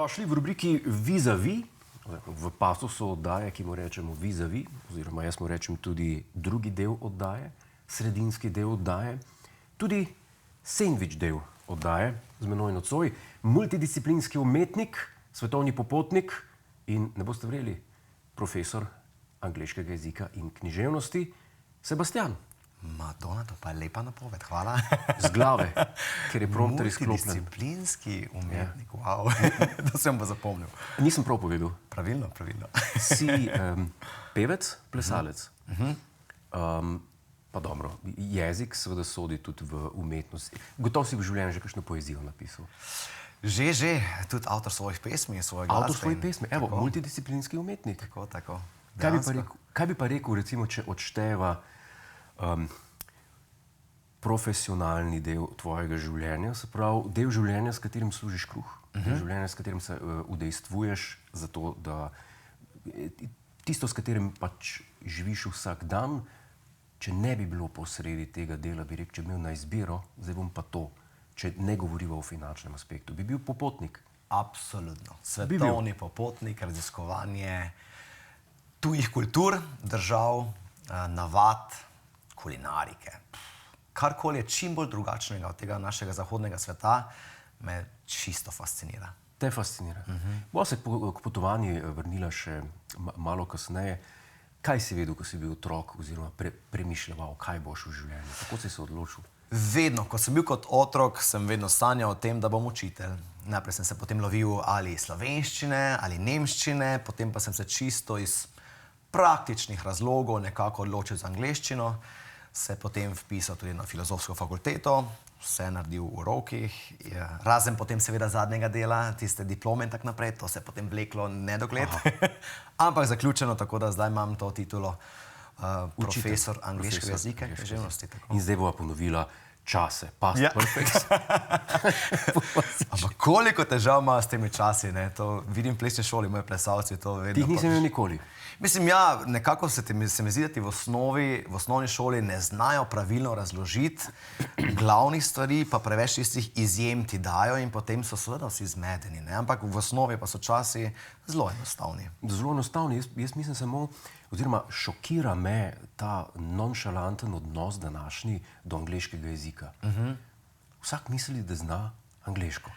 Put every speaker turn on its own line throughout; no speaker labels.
Dobrodošli v rubriki Vis-a-vis, v pasusu oddaje, ki mu rečemo Vis-a-vis, oziroma jaz mu rečem tudi drugi del oddaje, sredinski del oddaje, tudi sandvič del oddaje, z menoj nocoj, multidisciplinski umetnik, svetovni popotnik in, ne boste verjeli, profesor angleškega jezika in književnosti, Sebastian.
Madonna, to pa je lepa napoved, hvala.
Z glave, ker je prompter izklopljen.
Multidisciplinski umetnik, wow, to sem pa zapomnil.
Nisem prav povedal.
Pravilno.
Si pevec, plesalec. Pa dobro, jezik seveda sodi tudi v umetnost. Gotovo si v življenju že kakšno poezijo napisal.
Že, tudi avtor svojih pesmi, svoje glasbe.
Avtor svojih pesmi, evo, multidisciplinski umetnik.
Tako.
Kaj bi pa rekel, recimo, če odšteva profesionalni del tvojega življenja, se pravi, del življenja, s katerim služiš kruh, del življenja, s katerim se udejstvuješ za to, da tisto, s katerim pač živiš vsak dan, če ne bi bilo posredi tega dela, bi rekel, če bi imel na izbiro, zdaj bom pa to, če ne govoriva o finančnem aspektu, bi bil popotnik.
Absolutno. Svetovni popotnik, raziskovanje tujih kultur, držav, navad, kulinarike. Karkoli je čim bolj drugačnega od tega našega zahodnega sveta, me čisto fascinira.
Te fascinira. Bo se k potovanju vrnila še malo kasneje. Kaj si vedel, ko si bil otrok, oziroma premišljal, kaj boš v življenju? Kako si se odločil?
Vedno, ko sem bil kot otrok, sem vedno sanjal o tem, da bom učitelj. Najprej sem se potem lovil ali slovenščine, ali nemščine, potem pa sem se čisto iz praktičnih razlogov nekako odločil za angleščino, se potem vpisal tudi na filozofsko fakulteto, vse naredil v rokih, razen potem seveda zadnjega dela, tiste diplome in tako naprej, to se je potem vleklo nedogled, ampak zaključeno, tako da zdaj imam to titulo profesor angleškega jezika in književnosti.
In zdaj bova ponovila čase, past perfect.
Ampak koliko težav ima s temi časi, ne? To vidim v plesni šoli, moji plesalci to vedno.
Ti jih nisem imel nikoli.
Mislim, ja, nekako se mi zdi, da ti v osnovni šoli ne znajo pravilno razložiti glavnih stvari, pa preveč tistih izjem ti dajo in potem so seveda vsi zmedeni, ne? Ampak v osnovi pa so časi zelo enostavni.
Zelo enostavni. Jaz mislim samo, oziroma šokira me ta nonšalanten odnos današnji do angleškega jezika. Vsak misli, da zna angleško.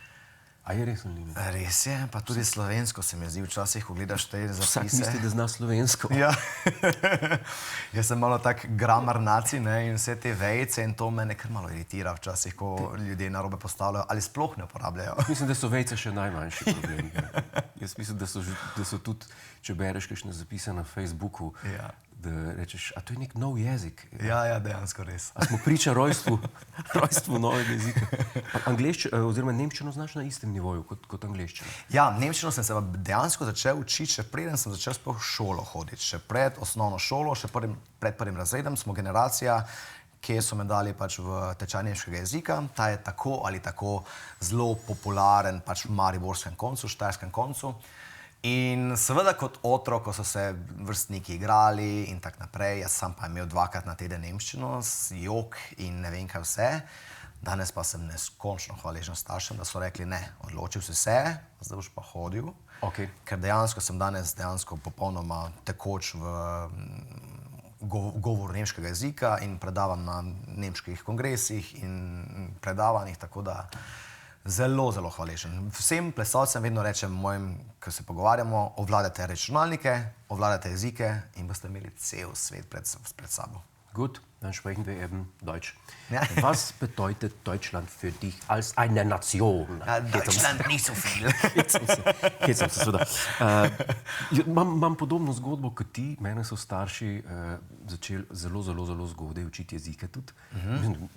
A je res ali ne?
Res je, pa tudi slovensko se mi zdi včasih, ko gledaš te zapise.
Vsak misli, da zna slovensko.
Ja. Jaz sem malo tak gramar naci, ne, in vse te vejice in to mene kar malo iritira včasih, ko ljudje narobe postavljajo ali sploh ne uporabljajo.
Mislim, da so vejice še najmanjši problem. Jaz mislim, da so tudi, če bereš kakšne zapise na Facebooku, da rečeš, a to je nek nov jezik.
Ja, dejansko res.
A smo priča rojstvu novega jezika. Oziroma nemščino znaš na istem nivoju kot angleščino.
Ja, nemščino sem se dejansko začel učiti, še preden sem začel sploh šolo hoditi. Še pred osnovno šolo, še pred prvim razredom smo generacija, ki so me dali pač v tečaj nemškega jezika. Ta je tako ali tako zelo popularen pač v mariborskem koncu, štajerskem koncu. In seveda kot otrok, ko so se vrstniki igrali in tako naprej, jaz sam pa imel 2-krat na teden nemščino, jok in ne vem kaj vse. Danes pa sem neskončno hvaležen staršem, da so rekli, ne, odločil si se, zdaj boš pa hodil. Ker dejansko sem danes popolnoma tekoč v govoru nemškega jezika in predavam na nemških kongresih in predavanjih, tako da zelo hvaležen. Vsem plesalcem vedno rečem mojim, ko se pogovarjamo, obvladajte računalnike, obvladajte jezike in boste imeli cel svet pred sabo.
Gut, dann sprechen wir eben Deutsch. Ja. Was bedeutet Deutschland für dich als eine Nation?
Ja, Deutschland nicht so viel.
Imam podobno zgodbo kot ti. Mene so starši začeli zelo zgodaj učiti jezike tudi.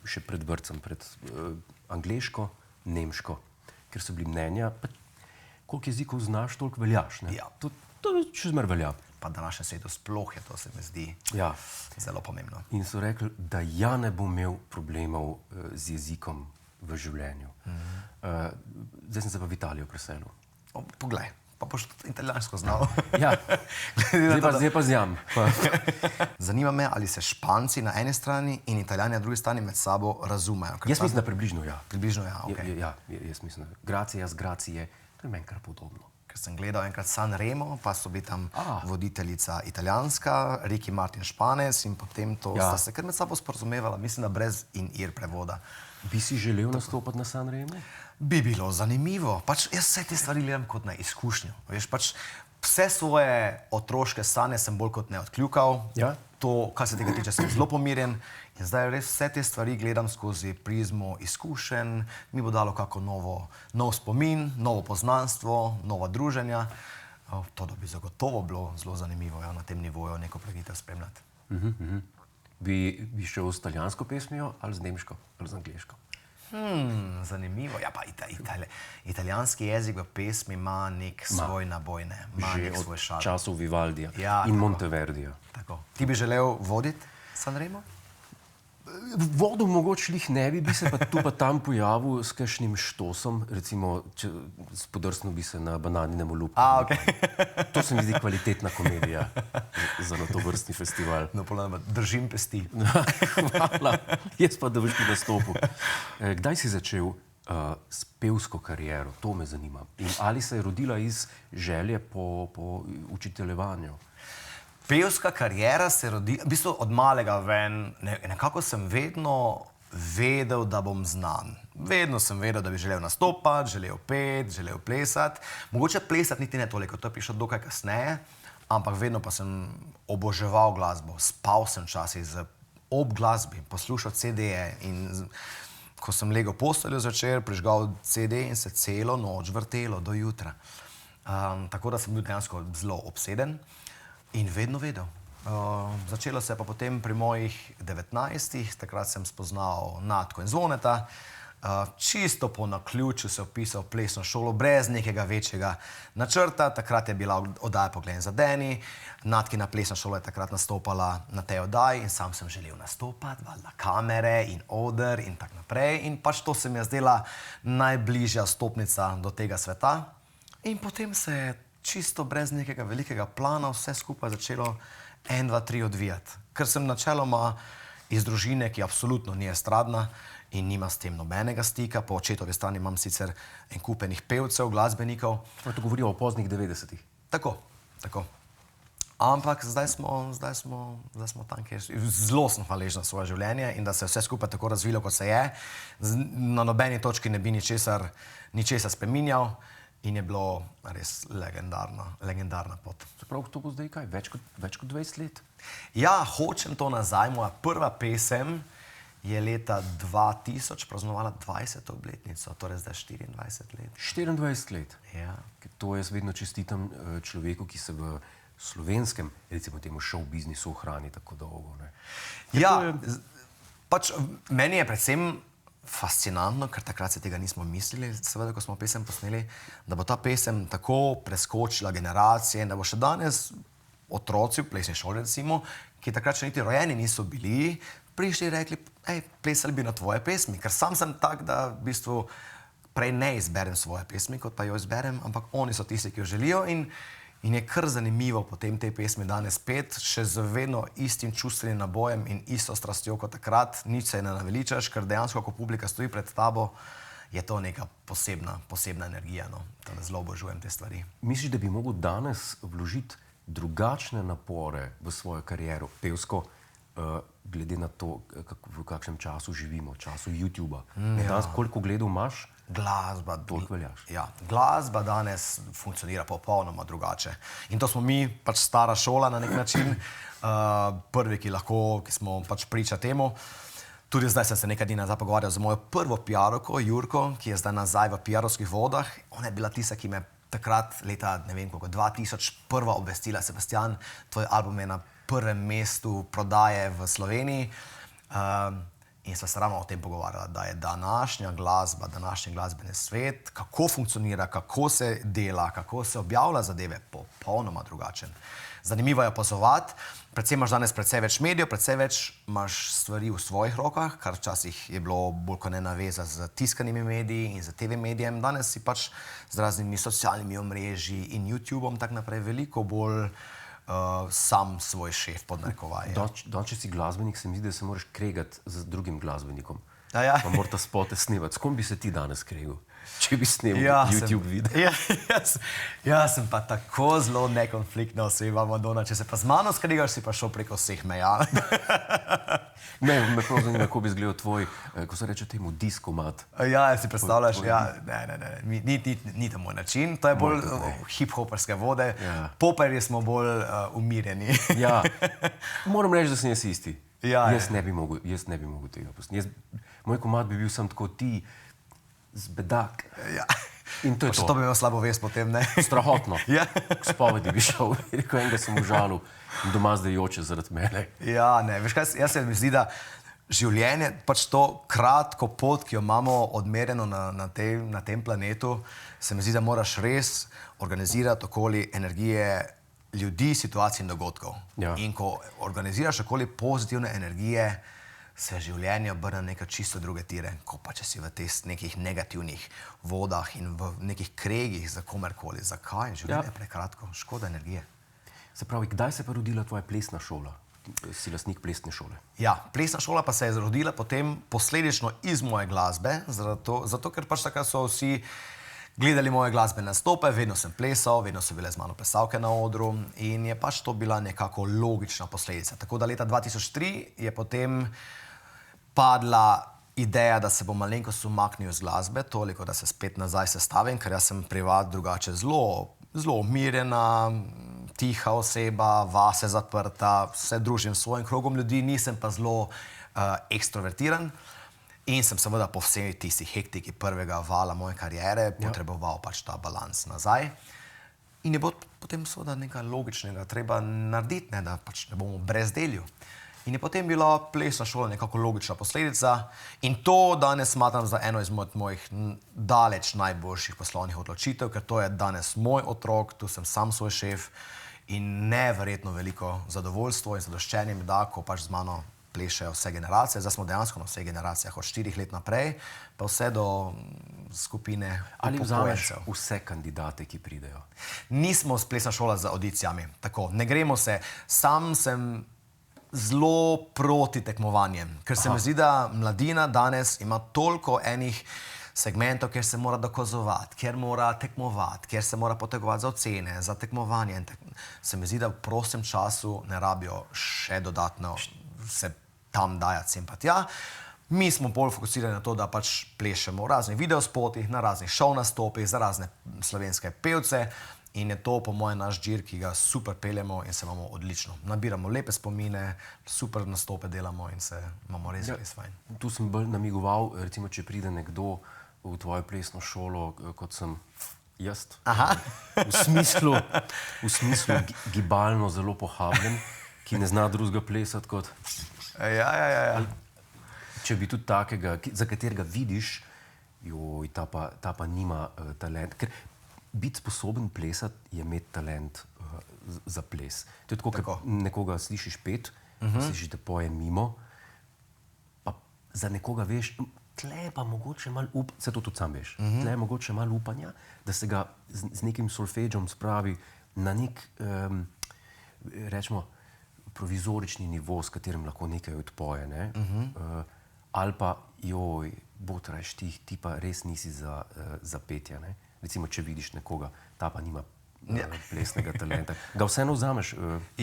Še pred vrtcem, pred angleško, nemško. Ker so bili mnenja, koliko jezikov znaš, toliko veljaš. To še zmer velja.
Pa današnjem svetu sploh je to, se mi zdi zelo pomembno.
In so rekli, da ja ne bom imel problemov z jezikom v življenju. Zdaj sem se pa v Italijo preselil.
Poglej, pa boš tudi italijansko znal.
Ja, zdaj pa zjam.
Zanima me, ali se Španci na eni strani in Italijani na drugi strani med sabo razumejo.
Jaz mislim, da približno ja.
Približno ja, okej.
Ja, jaz mislim. Gracias, grazie, To je meni kar podobno.
Ker sem gledal enkrat San Remo, pa so bili tam voditeljica italijanska, Ricky Martin Španec in potem sta se kar med sabo sporazumevala, mislim, da brez in-ear prevoda.
Bi si želel nastopati na San Remu?
Bi bilo zanimivo. Pač jaz vse te stvari gledam kot na izkušnjo. Veš, pač vse svoje otroške sanje sem bolj kot ne odkljukal.
Ja.
To, kar se tega tiče, sem zelo pomirjen. In zdaj res vse te stvari gledam skozi prizmo izkušenj, mi bo dalo kako nov spomin, novo poznanstvo, nova druženja. To bi zagotovo bilo zelo zanimivo na tem nivoju neko preditev spremljati.
Bi šel s italijansko pesmijo ali z nemško ali z angleško?
Zanimivo. Ja, pa italijanski jezik v pesmi ima nek svoj naboj, ima nek svoj šarm.
Že od časov Vivaldija in Monteverdija.
Tako. Ti bi želel voditi San Remo?
Vodil mogoče jih ne bi se pa tu pa tam pojavil s kakšnim štosom, recimo, spodrsnil bi se na bananinem olupku.
Okay.
To se mi zdi kvalitetna komedija za na to vrstni festival.
No, držim pesti.
Hvala. Jaz pa, da boš ti nastopil. Kdaj si začel s pevsko kariero? To me zanima. In ali se je rodila iz želje po učiteljevanju?
Pevska kariera se rodi, v bistvu od malega ven, nekako sem vedno vedel, da bom znan. Vedno sem vedel, da bi želel nastopati, želel peti, želel plesati. Mogoče plesati niti ne toliko, to je prišlo dokaj kasneje, ampak vedno pa sem oboževal glasbo. Spal sem včasih ob glasbi, poslušal CD-je in ko sem legel posteljo zvečer, prižgal CD in se celo noč vrtelo do jutra. Tako da sem bil dejansko zelo obseden. In vedno vedel. Začelo se je pa potem pri mojih 19, takrat sem spoznal Natko in Zvoneta. Čisto po naključju se vpisal v plesno šolo, brez nekega večjega načrta. Takrat je bila oddaja Poglej za Deni. Natkina plesna šola je takrat nastopala na tej oddaji in sam sem želel nastopati, valjda kamere in oder in tak naprej. In pač to se mi je zdela najbližja stopnica do tega sveta. In potem se je čisto brez nekega velikega plana vse skupaj začelo 1, 2, 3 odvijati. Ker sem načeloma iz družine, ki absolutno ni estradna in nima s tem nobenega stika. Po očetovi strani imam sicer en kup enih pevcev, glasbenikov.
To govorijo o poznih 90-ih.
Tako. Ampak zdaj smo tam, kjer zelo sem hvaležen za svoje življenje in da se je vse skupaj tako razvilo, kot se je. Na nobeni točki ne bi ničesar spreminjal. In je bilo res legendarna pot.
Čeprav to bo zdaj kaj? Več kot 20 let?
Ja, hočem to nazaj. Moja prva pesem je leta 2000 praznovala 20. obletnico, torej zdaj 24 let.
24 let?
Ja.
To jaz vedno čestitam človeku, ki se v slovenskem, recimo temu show biznisu ohrani tako dolgo.
Ja, pač meni je predvsem fascinantno, ker takrat se tega nismo mislili, seveda, ko smo pesem posneli, da bo ta pesem tako preskočila generacije in da bo še danes otroci v plesni šoli, recimo, ki takrat še niti rojeni niso bili, prišli in rekli, plesali bi na tvoje pesmi, ker sam sem tak, da v bistvu prej ne izberem svoje pesmi, kot pa jo izberem, ampak oni so tisti, ki jo želijo in je kar zanimivo potem te pesmi danes pet, še z vedno istim čustvenim nabojem in isto strastjo kot takrat, nič se ne naveličaš, ker dejansko, ko publika stoji pred tabo, je to neka posebna energija, no. Zelo obožujem te stvari.
Misliš, da bi mogel danes vložiti drugačne napore v svojo kariero, pevsko, glede na to, v kakšnem času živimo, času YouTuba? Danes, koliko gledov imaš?
Glasba,
toliko veljaš.
Ja, glasba danes funkcionira popolnoma drugače. In to smo mi, pač stara šola na nek način, prvi, ki smo pač priča temu. Tudi zdaj sem se nekaj dni nazaj pogovarjal z mojo prvo PR-ovko, Jurko, ki je zdaj nazaj v PR-ovskih vodah. Ona je bila tista, ki me takrat, leta, ne vem koliko, 2000, prva obvestila, Sebastian, tvoj album je na prvem mestu prodaje v Sloveniji. In sva se ravno o tem pogovarjala, da je današnja glasba, današnji glasbeni svet, kako funkcionira, kako se dela, kako se objavlja zadeve, popolnoma drugačen. Zanimivo je opazovati, predvsem imaš danes precej več medijev, precej več imaš stvari v svojih rokah, kar včasih je bilo bolj kot ne naveza z tiskanimi mediji in z TV medijem. Danes si pač z raznimi socialnimi omrežji in YouTubeom tak naprej veliko bolj sam svoj šef pod narekovaje.
Če si glasbenik, se mi zdi, da se moraš kregati z drugim glasbenikom.
Ja.
Pa morate spote snemati. S kom bi se ti danes kregel, če bi snemal YouTube video?
Jaz sem pa tako zelo nekonfliktna oseba, Madonna. Če se pa z mano skregaš, si pa šel preko vseh meja.
Me prav zanima, kako bi izgledal tvoj, ko se reče temu, diskomat.
Ja, si predstavljaš, ni to moj način. To je bolj hip-hoperske vode. Poperji smo bolj umirjeni.
Ja, moram reči, da sem jaz isti. Jaz ne bi mogel tega posneti. Moj komad bi bil sam tako ti zbedak. In to je to.
To bi imel slabo vest potem, ne?
Strahotno. K spovedi bi šel. Rekel, enega sem užalil in doma zdaj joče zaradi mene.
Ja, ne. Veš kaj, jaz se mi zdi, da življenje, pač to kratko pot, ki jo imamo odmerjeno na tem planetu, se mi zdi, da moraš res organizirati okoli energije ljudi, situacij in dogodkov. In ko organiziraš okoli pozitivne energije, se življenje obrne neke čisto druge tire, ko pa če si v teh nekih negativnih vodah in v nekih kregih za komerkoli. Zakaj? Življenje je prekratko, škoda energije.
Se pravi, kdaj se je pa rodila tvoja plesna šola? Si lastnik plesne šole.
Ja, plesna šola pa se je rodila potem posledično iz moje glasbe, zato ker pač takrat so vsi gledali moje glasbene nastope, vedno sem plesal, vedno so bile z mano plesalke na odru in je pač to bila nekako logična posledica. Tako da leta 2003 je potem padla ideja, da se bom malenkost umaknil iz glasbe, toliko, da se spet nazaj sestavim, ker jaz sem privat drugače zelo umirjena, tiha oseba, vase zaprta, se družim s svojim krogom ljudi, nisem pa zelo ekstrovertiran. In sem seveda po vsej tisti hektiki prvega vala moje kariere potreboval pač ta balans nazaj. In je bilo potem seveda nekaj logičnega treba narediti, da pač ne bomo brezdelju. In je potem bila plesna šola nekako logična posledica. In to danes smatram za eno izmed mojih daleč najboljših poslovnih odločitev, ker to je danes moj otrok, tu sem sam svoj šef in neverjetno veliko zadovoljstvo in zadoščenje mi da, ko pač z mano plešejo vse generacije. Zdaj smo dejansko na vseh generacijah, od 4 let naprej, pa vse do skupine upokojencev.
Ali vzameš vse kandidate, ki pridejo?
Nismo plesna šola z audicijami, tako, ne gremo se. Sam sem zelo proti tekmovanjem, ker se mi zdi, da mladina danes ima toliko enih segmentov, kjer se mora dokazovati, kjer mora tekmovati, kjer se mora potegovati za ocene, za tekmovanje. Se mi zdi, da v prostem času ne rabijo še dodatno se tam dajati sem pa tja. Mi smo bolj fokusirani na to, da pač plešemo v raznih videospotih, na raznih šov nastopih, za razne slovenske pevce in je to po mojem naš džir, ki ga super peljemo in se imamo odlično. Nabiramo lepe spomine, super nastope delamo in se imamo res fajn.
Tu sem bolj namigoval, recimo, če pride nekdo v tvojo plesno šolo, kot sem jaz. V smislu gibalno zelo pohabljen, ki ne zna drugega plesati kot...
Ja.
Če bi tudi takega, za katerega vidiš, ta pa nima talent. Ker biti sposoben plesati je imeti talent za ples. To je tako, kot nekoga slišiš pet, slišiš, da poje mimo, pa za nekoga veš, tle pa mogoče malo upanja, se to tudi sam veš, tle je mogoče malo upanja, da se ga z nekim solfeđom spravi na nek, rečemo, provizorični nivo, s katerim lahko nekaj odpoje, ne? Ali pa, botrajš, ti pa res nisi za petje, ne? Recimo, če vidiš nekoga, ta pa nima plesnega talenta. Ga vseeno vzameš?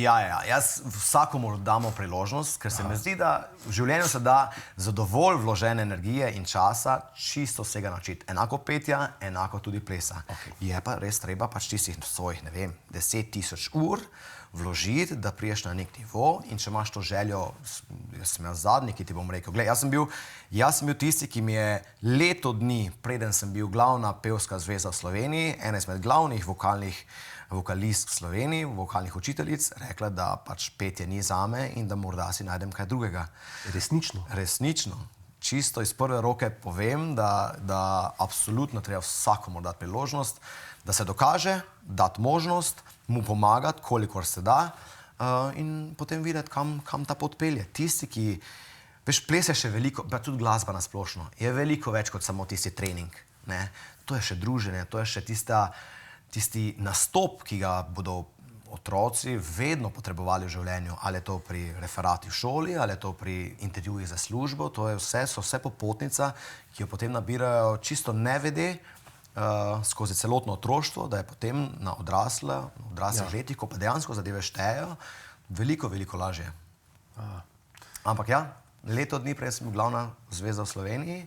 Ja, jaz vsakomur damo priložnost, ker se mi zdi, da v življenju se da za dovolj vložene energije in časa čisto vsega naučiti. Enako petja, enako tudi plesa. Je pa res treba pač tistih svojih, 10 000 ur vložiti, da priješ na nek nivo in če imaš to željo, jaz sem zadnji, ki ti bom rekel, gled, jaz sem bil tisti, ki mi je leto dni, preden sem bil glavna pevska zveza v Sloveniji, ena izmed glavnih vokalistk v Sloveniji, vokalnih učiteljic, rekla, da pač petje ni zame in da morda si najdem kaj drugega.
Resnično?
Resnično. Čisto iz prve roke povem, da absolutno treba vsakomur dati priložnost, da se dokaže, dati možnost, mu pomagati, kolikor se da in potem videti, kam ta pot pelje. Tisti, ki, veš, ples je še veliko, pa tudi glasba na splošno, je veliko več kot samo tisti trening, ne. To je še druženje, to je še tisti nastop, ki ga bodo otroci vedno potrebovali v življenju, ali je to pri referati v šoli, ali je to pri intervjujih za službo, to je vse, so vse popotnica, ki jo potem nabirajo čisto nevede skozi celotno otroštvo, da je potem na odraslih letih, ko pa dejansko zadeve štejejo, veliko, veliko lažje. Ampak ja, leto dni prej sem bil glavna zvezda v Sloveniji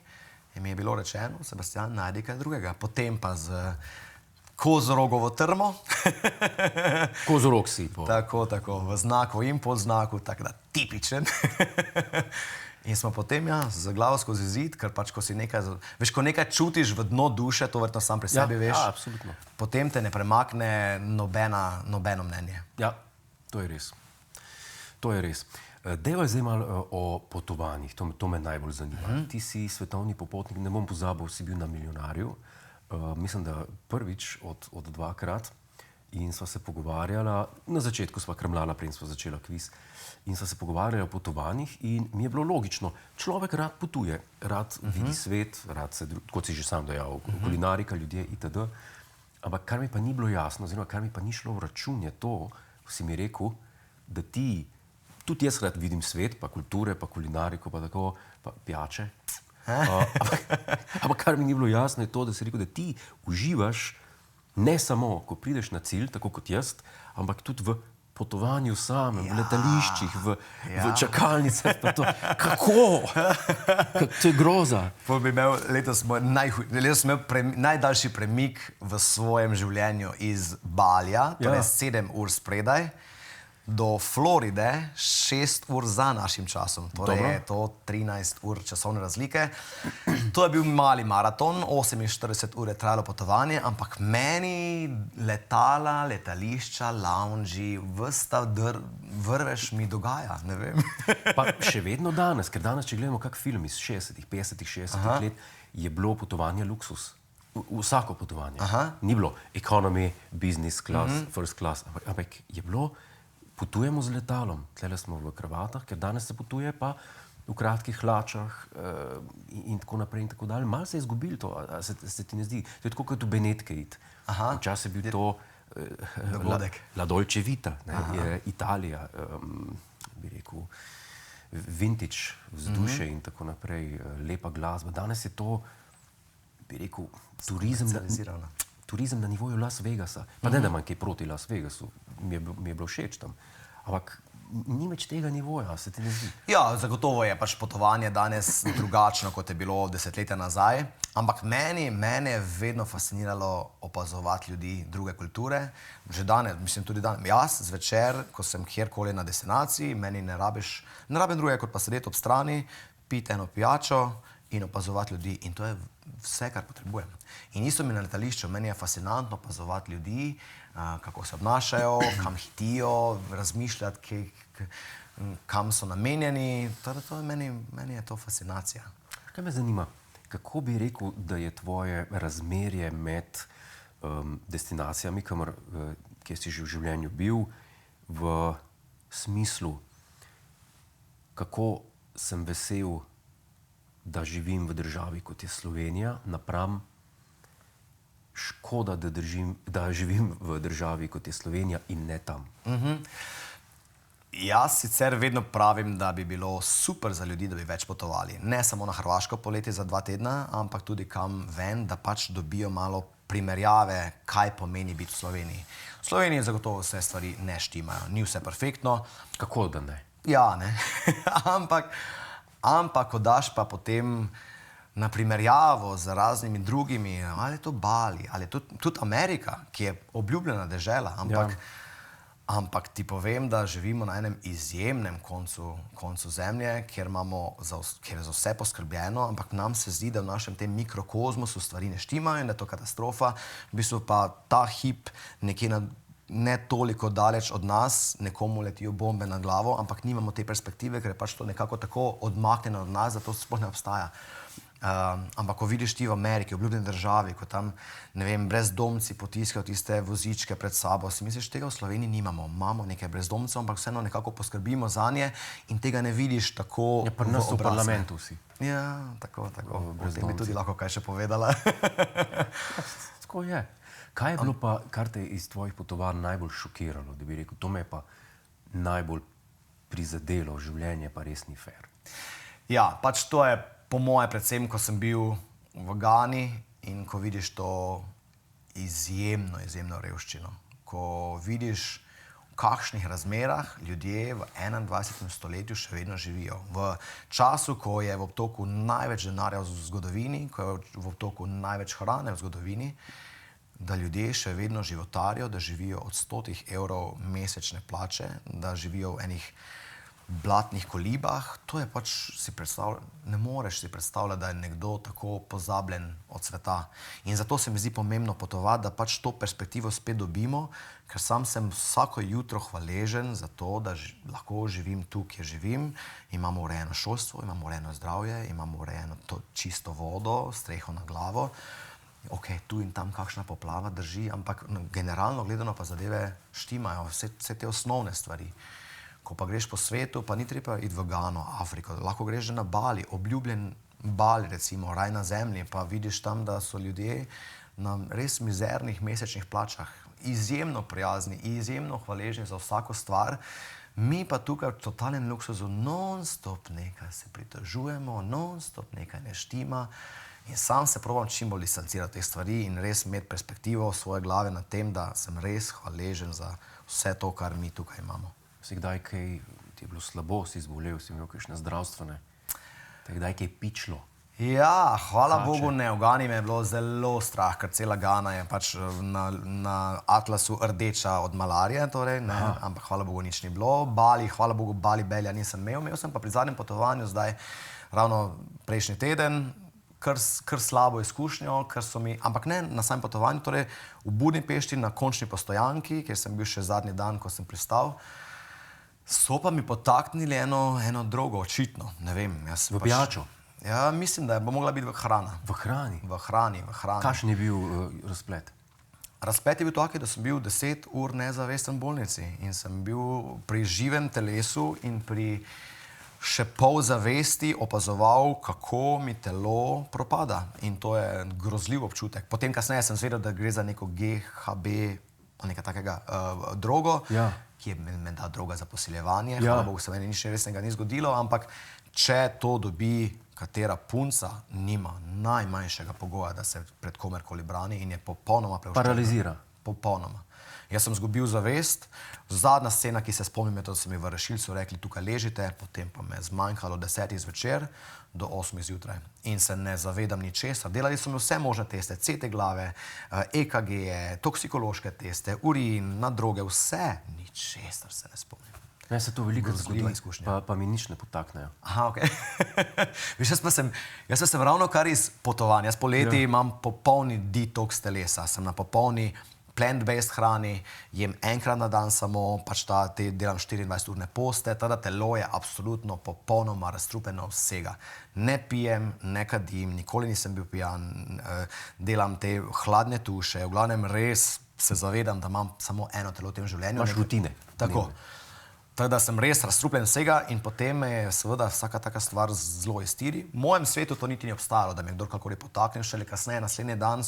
in mi je bilo rečeno, Sebastian, najdi kaj drugega. Potem pa z kozorogovo trmo.
Kozorog si po.
Tako, v znaku in podznaku, tako da tipičen. In smo potem, ja, z glavo skozi zid, ker pač, ko si nekaj, veš, ko nekaj čutiš v dno duše, to verjetno sam pri sebi veš,
absolutno.
potem te ne premakne nobeno mnenje.
Ja, to je res. To je res. Dejva zdaj malo o potovanjih, to me najbolj zanima. Ti si svetovni popotnik, ne bom pozabil, si bil na Milijonarju. Mislim, da prvič od dvakrat in sva se pogovarjala, na začetku sva krmljala, preden sva začela kviz, in sva se pogovarjala o potovanjih in mi je bilo logično, človek rad potuje, rad vidi svet, rad se, kot si že sam dejal, kulinarika, ljudje itd. Ampak kar mi pa ni bilo jasno, oziroma kar mi pa ni šlo v račun, je to, ko si mi rekel, da ti, tudi jaz rad vidim svet, pa kulture, pa kulinariko, pa tako, pa pijače. Ampak kar mi ni bilo jasno, je to, da si rekel, da ti uživaš ne samo, ko prideš na cilj, tako kot jaz, ampak tudi v potovanju samem, v letališčih, v čakalnicah. Kako? To je groza.
Letos sem imel najdaljši premik v svojem življenju iz Balija, torej 7 ur spredaj, do Floride 6 ur za našim časom. Torej je to 13 ur časovne razlike. To je bil mali maraton, 48 ur je trajalo potovanje, ampak meni letala, letališča, loungi, vsta vrvež mi dogaja, ne vem.
Pa še vedno danes, ker danes, če gledamo kak film iz 60-ih, 50-ih, 60-ih let, je bilo potovanje luksus. Vsako potovanje. Ni bilo economy, business class, first class, ampak je bilo potujemo z letalom, tlele smo v kravatah, ker danes se potuje pa v kratkih hlačah in tako naprej in tako dalje. Malo se je izgubilo to, se ti ne zdi? To je tako kot v Benetke iti. Včasih je bil to La Dolce Vita, Italija, bi rekel, vintage vzdušje in tako naprej, lepa glasba. Danes je to, bi rekel, turizem na nivoju Las Vegasa. Pa ne, da imam kaj proti Las Vegasu, mi je bilo všeč tam. Ampak ni več tega nivoja, se ti ne zdi?
Ja, zagotovo je pač potovanje danes drugačno, kot je bilo desetletja nazaj. Ampak mene je vedno fasciniralo opazovati ljudi druge kulture. Že danes, mislim tudi danes. Jaz zvečer, ko sem kjerkoli na destinaciji, meni ne rabim druge, kot pa sedeti ob strani, piti eno pijačo in opazovati ljudi. In to je vse, kar potrebujem. In isto mi na letališču, meni je fascinantno opazovati ljudi, kako se obnašajo, kam hitijo, razmišljati, kam so namenjeni. Meni je to fascinacija.
Kaj me zanima, kako bi rekel, da je tvoje razmerje med destinacijami, kjer si že v življenju bil, v smislu, kako sem vesel, da živim v državi, kot je Slovenija, napram škoda, da živim v državi, kot je Slovenija in ne tam.
Jaz sicer vedno pravim, da bi bilo super za ljudi, da bi več potovali. Ne samo na Hrvaško poleti za 2 tedna, ampak tudi kam ven, da pač dobijo malo primerjave, kaj pomeni biti v Sloveniji. V Sloveniji zagotovo vse stvari ne štimajo, ni vse perfektno.
Kako da ne?
Ja, ne. Ampak, ko daš pa potem na primerjavo z raznimi drugimi, ali je to Bali, ali je tudi Amerika, ki je obljubljena dežela, ampak ti povem, da živimo na enem izjemnem koncu zemlje, kjer je za vse poskrbljeno, ampak nam se zdi, da v našem tem mikrokozmosu stvari ne štimajo in da je to katastrofa. V bistvu pa ta hip nekje ne toliko daleč od nas, nekomu letijo bombe na glavo, ampak nimamo te perspektive, ker je pač to nekako tako odmaknjeno od nas, da to sploh ne obstaja. Ampak ko vidiš ti v Ameriki, v obljubljeni državi, ko tam, ne vem, brezdomci potiskajo tiste vozičke pred sabo, si misliš, tega v Sloveniji nimamo. Imamo nekaj brezdomcev, ampak vseeno nekako poskrbimo zanje in tega ne vidiš tako
v obrazih. V parlamentu si.
Ja, tako. O tem bi tudi lahko kaj še povedala.
Tako je. Kaj je bilo pa, kar te iz tvojih potovanj najbolj šokiralo, da bi rekel, to me je pa najbolj prizadelo, življenje pa res ni fair?
Ja, pač to je po moje predvsem, ko sem bil v Gani in ko vidiš to izjemno revščino. Ko vidiš, v kakšnih razmerah ljudje v 21. stoletju še vedno živijo. V času, ko je v obtoku največ denarja v zgodovini, ko je v obtoku največ hrane v zgodovini, da ljudje še vedno životarijo, da živijo od 100 evrov mesečne plače, da živijo v enih blatnih kolibah, to je pač, ne moreš si predstavljati, da je nekdo tako pozabljen od sveta. In zato se mi zdi pomembno potovati, da pač to perspektivo spet dobimo, ker sam sem vsako jutro hvaležen za to, da lahko živim tu, kjer živim. Imamo urejeno šolstvo, imamo urejeno zdravje, imamo urejeno to čisto vodo, streho na glavo. Ok, tu in tam kakšna poplava drži, ampak generalno gledano pa zadeve štimajo, vse te osnovne stvari. Ko pa greš po svetu, pa ni treba iti v Gano, Afriko, lahko greš že na Bali, obljubljen Bali recimo, raj na zemlji, pa vidiš tam, da so ljudje na res mizernih mesečnih plačah, izjemno prijazni, izjemno hvaležni za vsako stvar. Mi pa tukaj v totalnem luksuzu non-stop nekaj se pritožujemo, non-stop nekaj ne štima. In sam se probam čim bolj distancirati teh stvari in res imeti perspektivo svoje glave na tem, da sem res hvaležen za vse to, kar mi tukaj imamo.
Si kdaj kaj ti je bilo slabo, si zbolel, si imel kakšne zdravstvene, te kdaj kaj pičlo?
Ja, hvala Bogu ne, v Gani me je bilo zelo strah, ker cela Gana je pač na atlasu rdeča od malarije, torej, ne, ampak hvala Bogu nič ni bilo. Bali, hvala Bogu, Bali belja nisem imel sem pa pri zadnjem potovanju zdaj, ravno prejšnji teden, kar slabo izkušnjo, ampak ne na samem potovanju, torej v Budimpešti na končni postojanki, kjer sem bil še zadnji dan, ko sem pristal, so pa mi potaknili eno drogo, očitno, ne vem.
V pijačo?
Ja, mislim, da bo mogla biti hrana.
V hrani?
V hrani.
Kakšen je bil razplet?
Razplet je bil taki, da sem bil 10 ur nezavesten v bolnici in sem bil pri živem telesu in pri še pol zavesti opazoval, kako mi telo propada. In to je grozljiv občutek. Potem kasneje sem zvedel, da gre za neko GHB, nekaj takega drogo, ki je menda droga za posiljevanje. Hvala Bogu, se meni nič resnega ni zgodilo, ampak če to dobi katera punca, nima najmanjšega pogoja, da se pred komerkoli brani in je popolnoma preuščena.
Paralizira?
Popolnoma. Jaz sem zgubil zavest. Zadnja scena, ki se spomnim, je to, da so mi v rešilcu rekli, tukaj ležite, potem pa me je zmanjkalo 10 zvečer do 8 zjutraj. In se ne zavedam ničesar. Delali so mi vse možne teste, CT glave, EKG-je, toksikološke teste, urin, na droge, vse. Ničesar se ne spomnim.
Ne, se to veliko zgodi, pa mi nič ne potaknejo.
Aha, ok. Jaz pa sem ravno kar iz potovanja. Jaz poleti imam popolni detoks telesa. Sem na popolni plant-based hrani, jem enkrat na dan samo, pač delam 24-urne poste, tada telo je absolutno popolnoma razstrupeno vsega. Ne pijem, ne kadim, nikoli nisem bil pijan, delam te hladne tuše, v glavnem res se zavedam, da imam samo eno telo v tem življenju.
Imaš rutine.
Tako. Tako da sem res razstrupljen vsega in potem me je seveda vsaka taka stvar zelo iztiri. V mojem svetu to niti ni obstajalo, da me kdorkoli potakne, šele kasneje, naslednji dan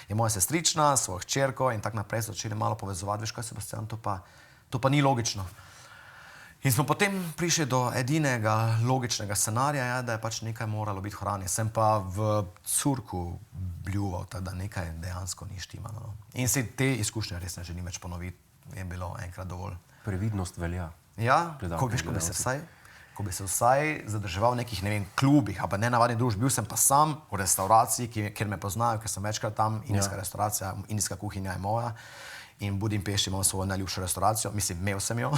je moja sestrična, svojo hčerko in tako naprej so začeli malo povezovati, veš kaj, Sebastian, to pa ni logično. In smo potem prišli do edinega logičnega scenarija, da je pač nekaj moralo biti v hrani. Sem pa v curku bljuval, da nekaj dejansko ni štimalo. In si te izkušnje res ne želim več ponoviti, je bilo enkrat dovolj.
Previdnost velja.
Ja, ko bi se vsaj zadrževal v nekih, ne vem, klubih, ali pa nenavadnih družb. Bil sem pa sam v restauraciji, kjer me poznajo, ker sem večkrat tam, indijska restauracija, indijska kuhinja je moja. In v Budimpešti imam svojo najljubšo restauracijo, mislim, imel sem jo.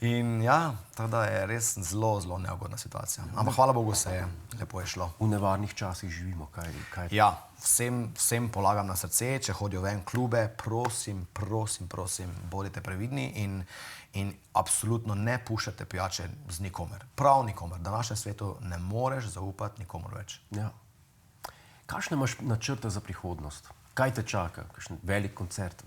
In ja, tako da je res zelo, zelo neugodna situacija. Ampak hvala Bogu se je lepo je šlo.
V nevarnih časih živimo, kaj?
Ja, vsem polagam na srce, če hodijo ven klube, prosim, bodite previdni in absolutno ne puščate pijače z nikomer. Prav nikomer. V današnjem svetu ne moreš zaupati nikomor več.
Ja. Kakšne imaš načrte za prihodnost? Kaj te čaka? Kakšen velik koncert?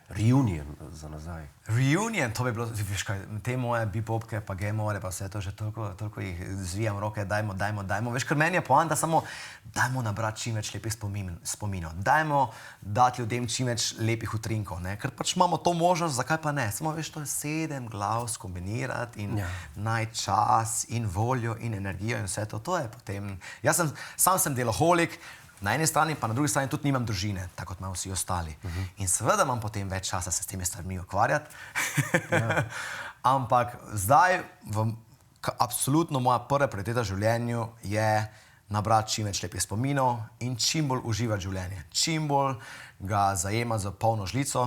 reunion za nazaj.
Reunion, to bi bilo, veš kaj, te moje bipopke, pa gemore, pa vse to, že toliko jih zvijam roke, dajmo. Veš, ker meni je poanta samo, dajmo nabrati čim več lepih spominov, dajmo dati ljudem čim več lepih utrinkov, ne? Ker pač imamo to možnost, zakaj pa ne? Samo veš, to je 7 glav skombinirati in najti čas in voljo in energijo in vse to, to je potem, sam sem deloholik, na eni strani, pa na drugi strani tudi nimam družine, tako kot imajo vsi ostali. In seveda imam potem več časa se s temi stvarmi ukvarjati. Ampak zdaj, absolutno moja prva prioriteta v življenju je nabrati čim več lepih spominov in čim bolj uživati življenje. Čim bolj ga zajemati za polno žlico.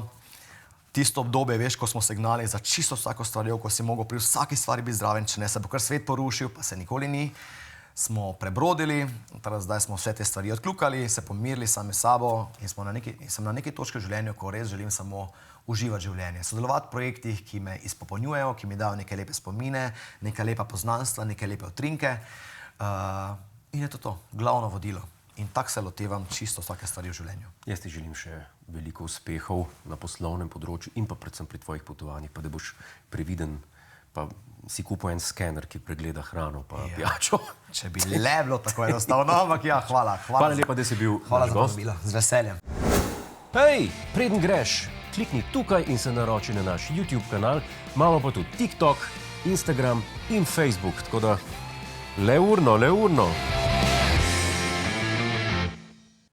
Tisto obdobje, veš, ko smo se gnali za čisto vsako stvarjo, ko si mogel pri vsaki stvari biti zraven, če ne se bo kar svet porušil, pa se nikoli ni. Smo prebrodili, zdaj smo vse te stvari odkljukali, se pomirili sami s sabo in sem na neki točki v življenju, ko res želim samo uživati življenje. Sodelovati v projektih, ki me izpopolnjujejo, ki mi dajo neke lepe spomine, neka lepa poznanstva, neke lepe utrinke. In je to, glavno vodilo. In tako se lotevam čisto vsake stvari v življenju.
Jaz ti želim še veliko uspehov na poslovnem področju in pa predvsem pri tvojih potovanjih, pa da boš previden, pa si kupil en skener, ki pregleda hrano pa pijačo.
Če bi le bilo tako enostavno, ampak ja, hvala.
Hvala lepa, da si bil
Hvala
naš
za
gost.
povabilo, z veseljem.
Hej, preden greš, klikni tukaj in se naroči na naš YouTube kanal, imamo pa tudi TikTok, Instagram in Facebook, tako da le urno.